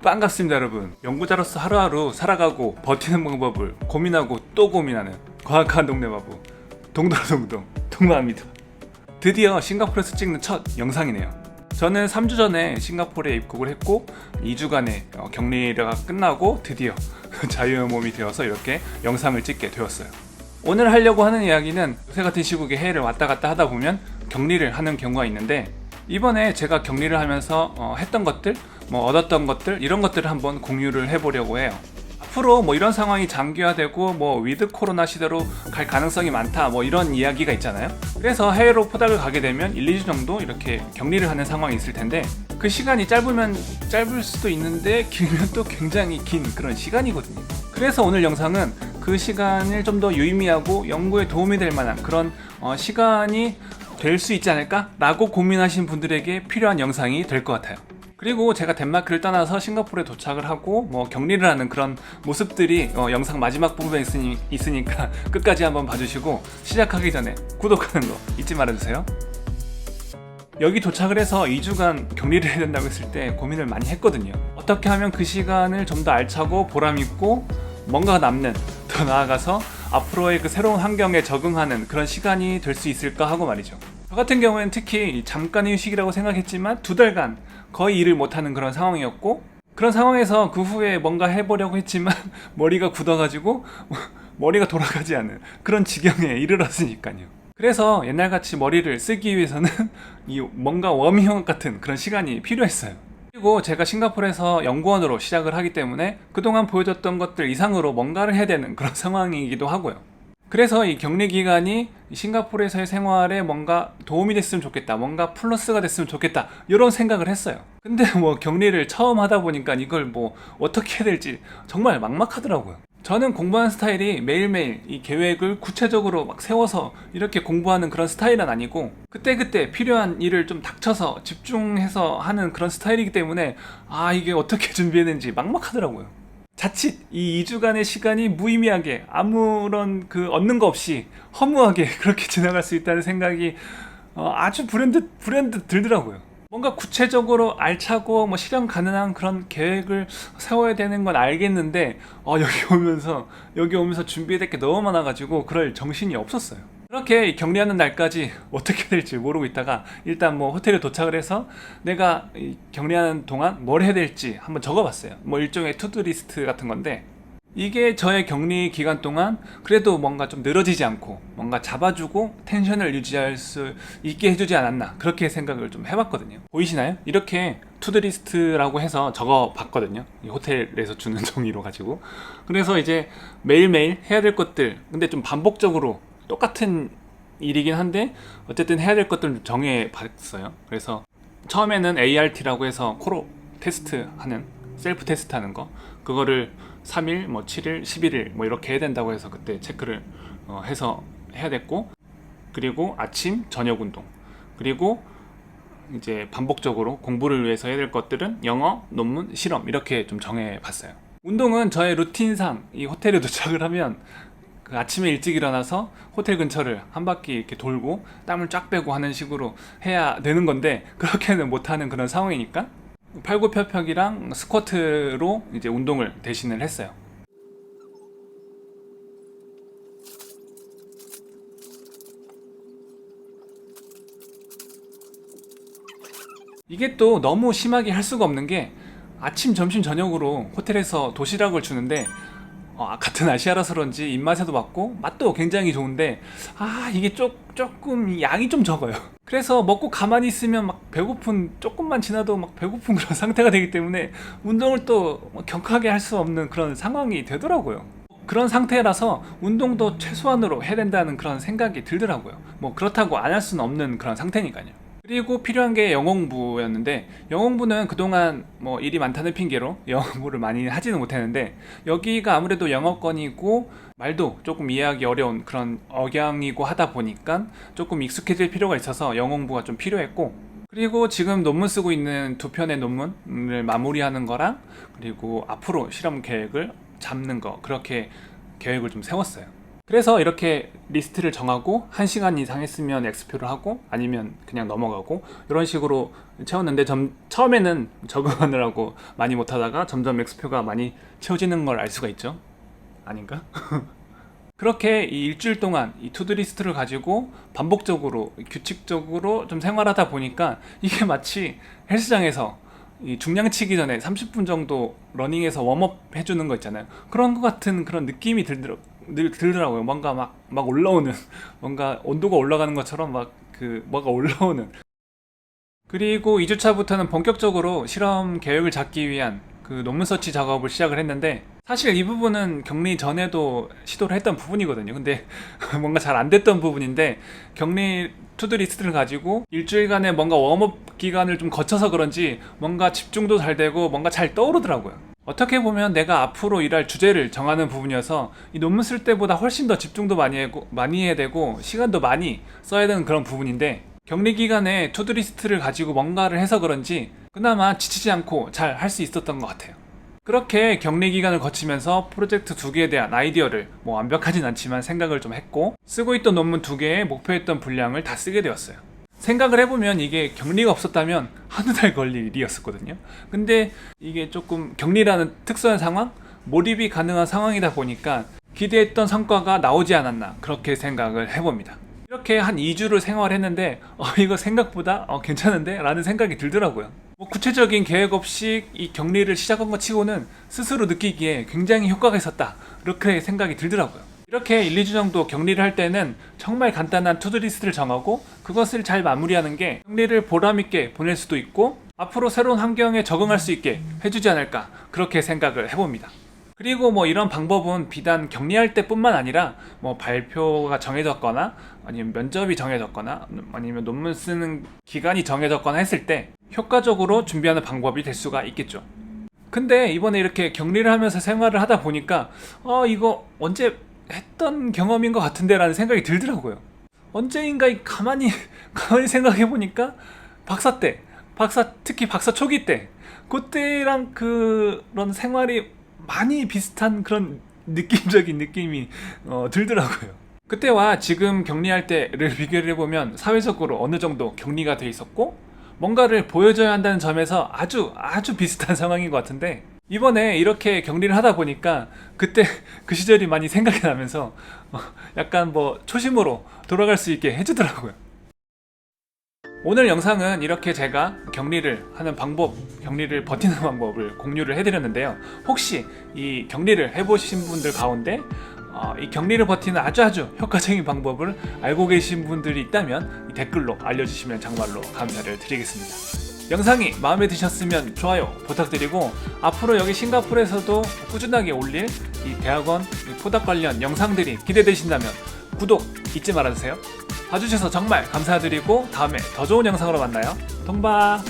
반갑습니다 여러분. 연구자로서 하루하루 살아가고 버티는 방법을 고민하고 또 고민하는 과학한 동네바보 동돌동동 동마입니다. 드디어 싱가포르에서 찍는 첫 영상이네요. 저는 3주 전에 싱가포르에 입국을 했고 2주간의 격리가 끝나고 드디어 자유의 몸이 되어서 이렇게 영상을 찍게 되었어요. 오늘 하려고 하는 이야기는 요새 같은 시국에 해외를 왔다 갔다 하다 보면 격리를 하는 경우가 있는데, 이번에 제가 격리를 하면서 했던 것들, 얻었던 것들, 이런 것들을 한번 공유를 해보려고 해요. 앞으로 이런 상황이 장기화되고 위드 코로나 시대로 갈 가능성이 많다, 이런 이야기가 있잖아요. 그래서 해외로 포닥을 가게 되면 1, 2주 정도 이렇게 격리를 하는 상황이 있을 텐데, 그 시간이 짧으면 짧을 수도 있는데 길면 또 굉장히 긴 그런 시간이거든요. 그래서 오늘 영상은 그 시간을 좀 더 유의미하고 연구에 도움이 될 만한 그런 시간이 될 수 있지 않을까? 라고 고민하신 분들에게 필요한 영상이 될 것 같아요. 그리고 제가 덴마크를 떠나서 싱가포르에 도착을 하고 격리를 하는 그런 모습들이 영상 마지막 부분에 있으니까 끝까지 한번 봐주시고, 시작하기 전에 구독하는 거 잊지 말아주세요. 여기 도착을 해서 2주간 격리를 해야 된다고 했을 때 고민을 많이 했거든요. 어떻게 하면 그 시간을 좀 더 알차고 보람있고 뭔가가 남는, 더 나아가서 앞으로의 그 새로운 환경에 적응하는 그런 시간이 될 수 있을까 하고 말이죠. 저 같은 경우에는 특히 잠깐의 휴식이라고 생각했지만 2달간 거의 일을 못하는 그런 상황이었고, 그런 상황에서 그 후에 뭔가 해보려고 했지만 머리가 굳어가지고 머리가 돌아가지 않는 그런 지경에 이르렀으니까요. 그래서 옛날같이 머리를 쓰기 위해서는 이 뭔가 워밍업 같은 그런 시간이 필요했어요. 그리고 제가 싱가포르에서 연구원으로 시작을 하기 때문에 그동안 보여줬던 것들 이상으로 뭔가를 해야 되는 그런 상황이기도 하고요. 그래서 이 격리 기간이 싱가포르에서의 생활에 뭔가 도움이 됐으면 좋겠다, 뭔가 플러스가 됐으면 좋겠다, 이런 생각을 했어요. 근데 격리를 처음 하다 보니까 이걸 어떻게 해야 될지 정말 막막하더라고요. 저는 공부하는 스타일이 매일매일 이 계획을 구체적으로 막 세워서 이렇게 공부하는 그런 스타일은 아니고, 그때그때 필요한 일을 좀 닥쳐서 집중해서 하는 그런 스타일이기 때문에 이게 어떻게 준비했는지 막막하더라고요. 자칫 이 2주간의 시간이 무의미하게 아무런 얻는 거 없이 허무하게 그렇게 지나갈 수 있다는 생각이 아주 불현듯 들더라고요. 뭔가 구체적으로 알차고 실현 가능한 그런 계획을 세워야 되는 건 알겠는데 여기 오면서 준비해야 될 게 너무 많아가지고 그럴 정신이 없었어요. 그렇게 격리하는 날까지 어떻게 될지 모르고 있다가 일단 호텔에 도착을 해서 내가 격리하는 동안 뭘 해야 될지 한번 적어봤어요. 일종의 투두리스트 같은 건데, 이게 저의 격리 기간 동안 그래도 뭔가 좀 늘어지지 않고 뭔가 잡아주고 텐션을 유지할 수 있게 해주지 않았나, 그렇게 생각을 좀 해봤거든요. 보이시나요? 이렇게 투두리스트라고 해서 적어봤거든요. 이 호텔에서 주는 종이로 가지고. 그래서 이제 매일매일 해야 될 것들, 근데 좀 반복적으로 똑같은 일이긴 한데 어쨌든 해야 될 것들 정해봤어요. 그래서 처음에는 ART라고 해서 코로 테스트 하는, 셀프 테스트 하는 거, 그거를 3일, 7일, 11일 이렇게 해야 된다고 해서 그때 체크를 해서 해야 됐고, 그리고 아침, 저녁 운동, 그리고 이제 반복적으로 공부를 위해서 해야 될 것들은 영어, 논문, 실험, 이렇게 좀 정해봤어요. 운동은 저의 루틴상 이 호텔에 도착을 하면 그 아침에 일찍 일어나서 호텔 근처를 한 바퀴 이렇게 돌고 땀을 쫙 빼고 하는 식으로 해야 되는 건데, 그렇게는 못하는 그런 상황이니까 팔굽혀펴기랑 스쿼트로 이제 운동을 대신을 했어요. 이게 또 너무 심하게 할 수가 없는 게, 아침, 점심, 저녁으로 호텔에서 도시락을 주는데 같은 아시아라서 그런지 입맛에도 맞고 맛도 굉장히 좋은데 이게 조금 양이 좀 적어요. 그래서 먹고 가만히 있으면 배고픈, 조금만 지나도 배고픈 그런 상태가 되기 때문에 운동을 또 격하게 할 수 없는 그런 상황이 되더라고요. 그런 상태라서 운동도 최소한으로 해야 된다는 그런 생각이 들더라고요. 그렇다고 안 할 수는 없는 그런 상태니까요. 그리고 필요한 게 영어 공부였는데, 영어 공부는 그동안 일이 많다는 핑계로 영어 공부를 많이 하지는 못했는데, 여기가 아무래도 영어권이고 말도 조금 이해하기 어려운 그런 억양이고 하다 보니까 조금 익숙해질 필요가 있어서 영어 공부가 좀 필요했고, 그리고 지금 논문 쓰고 있는 2편의 논문을 마무리하는 거랑, 그리고 앞으로 실험 계획을 잡는 거, 그렇게 계획을 좀 세웠어요. 그래서 이렇게 리스트를 정하고 1시간 이상 했으면 X표를 하고 아니면 그냥 넘어가고 이런 식으로 채웠는데 처음에는 적응하느라고 많이 못하다가 점점 X표가 많이 채워지는 걸 알 수가 있죠. 아닌가? 그렇게 이 일주일 동안 이 투두 리스트를 가지고 반복적으로 규칙적으로 좀 생활하다 보니까 이게 마치 헬스장에서 이 중량 치기 전에 30분 정도 러닝해서 웜업 해주는 거 있잖아요. 그런 거 같은 그런 느낌이 들더라고요. 뭔가 막 올라오는 뭔가 온도가 올라가는 것처럼 막 뭐가 올라오는. 그리고 2주차부터는 본격적으로 실험 계획을 잡기 위한 그 논문 서치 작업을 시작을 했는데 사실 이 부분은 격리 전에도 시도를 했던 부분이거든요. 근데 뭔가 잘 안 됐던 부분인데 격리 투두 리스트를 가지고 일주일간의 뭔가 웜업 기간을 좀 거쳐서 그런지 뭔가 집중도 잘 되고 뭔가 잘 떠오르더라고요. 어떻게 보면 내가 앞으로 일할 주제를 정하는 부분이어서 이 논문 쓸 때보다 훨씬 더 집중도 많이 해야 되고 시간도 많이 써야 되는 그런 부분인데 격리 기간에 투두 리스트를 가지고 뭔가를 해서 그런지 그나마 지치지 않고 잘 할 수 있었던 것 같아요. 그렇게 격리 기간을 거치면서 프로젝트 2개에 대한 아이디어를 뭐 완벽하진 않지만 생각을 좀 했고 쓰고 있던 논문 2개에 목표했던 분량을 다 쓰게 되었어요. 생각을 해보면 이게 격리가 없었다면 한두 달 걸릴 일이었었거든요. 근데 이게 조금 격리라는 특수한 상황, 몰입이 가능한 상황이다 보니까 기대했던 성과가 나오지 않았나 그렇게 생각을 해봅니다. 이렇게 한 2주를 생활했는데 이거 생각보다 괜찮은데? 라는 생각이 들더라고요. 뭐 구체적인 계획 없이 이 격리를 시작한 것 치고는 스스로 느끼기에 굉장히 효과가 있었다 이렇게 생각이 들더라고요. 이렇게 1, 2주 정도 격리를 할 때는 정말 간단한 투두리스트를 정하고 그것을 잘 마무리하는 게 격리를 보람있게 보낼 수도 있고 앞으로 새로운 환경에 적응할 수 있게 해주지 않을까 그렇게 생각을 해봅니다. 그리고 뭐 이런 방법은 비단 격리할 때뿐만 아니라 뭐 발표가 정해졌거나 아니면 면접이 정해졌거나 아니면 논문 쓰는 기간이 정해졌거나 했을 때 효과적으로 준비하는 방법이 될 수가 있겠죠. 근데 이번에 이렇게 격리를 하면서 생활을 하다 보니까 이거 언제 했던 경험인 것 같은데 라는 생각이 들더라고요. 언제인가 가만히 생각해 보니까 특히 박사 초기 때 그때랑 그런 생활이 많이 비슷한 그런 느낌적인 느낌이 들더라고요. 그때와 지금 격리할 때를 비교를 해보면 사회적으로 어느 정도 격리가 돼 있었고 뭔가를 보여줘야 한다는 점에서 아주 비슷한 상황인 것 같은데 이번에 이렇게 격리를 하다 보니까 그때 그 시절이 많이 생각이 나면서 약간 뭐 초심으로 돌아갈 수 있게 해주더라고요. 오늘 영상은 이렇게 제가 격리를 하는 방법, 격리를 버티는 방법을 공유를 해드렸는데요. 혹시 이 격리를 해보신 분들 가운데 이 격리를 버티는 아주 효과적인 방법을 알고 계신 분들이 있다면 댓글로 알려주시면 정말로 감사를 드리겠습니다. 영상이 마음에 드셨으면 좋아요 부탁드리고 앞으로 여기 싱가포르에서도 꾸준하게 올릴 이 대학원 포닥 관련 영상들이 기대되신다면 구독 잊지 말아주세요. 봐주셔서 정말 감사드리고 다음에 더 좋은 영상으로 만나요. 동바.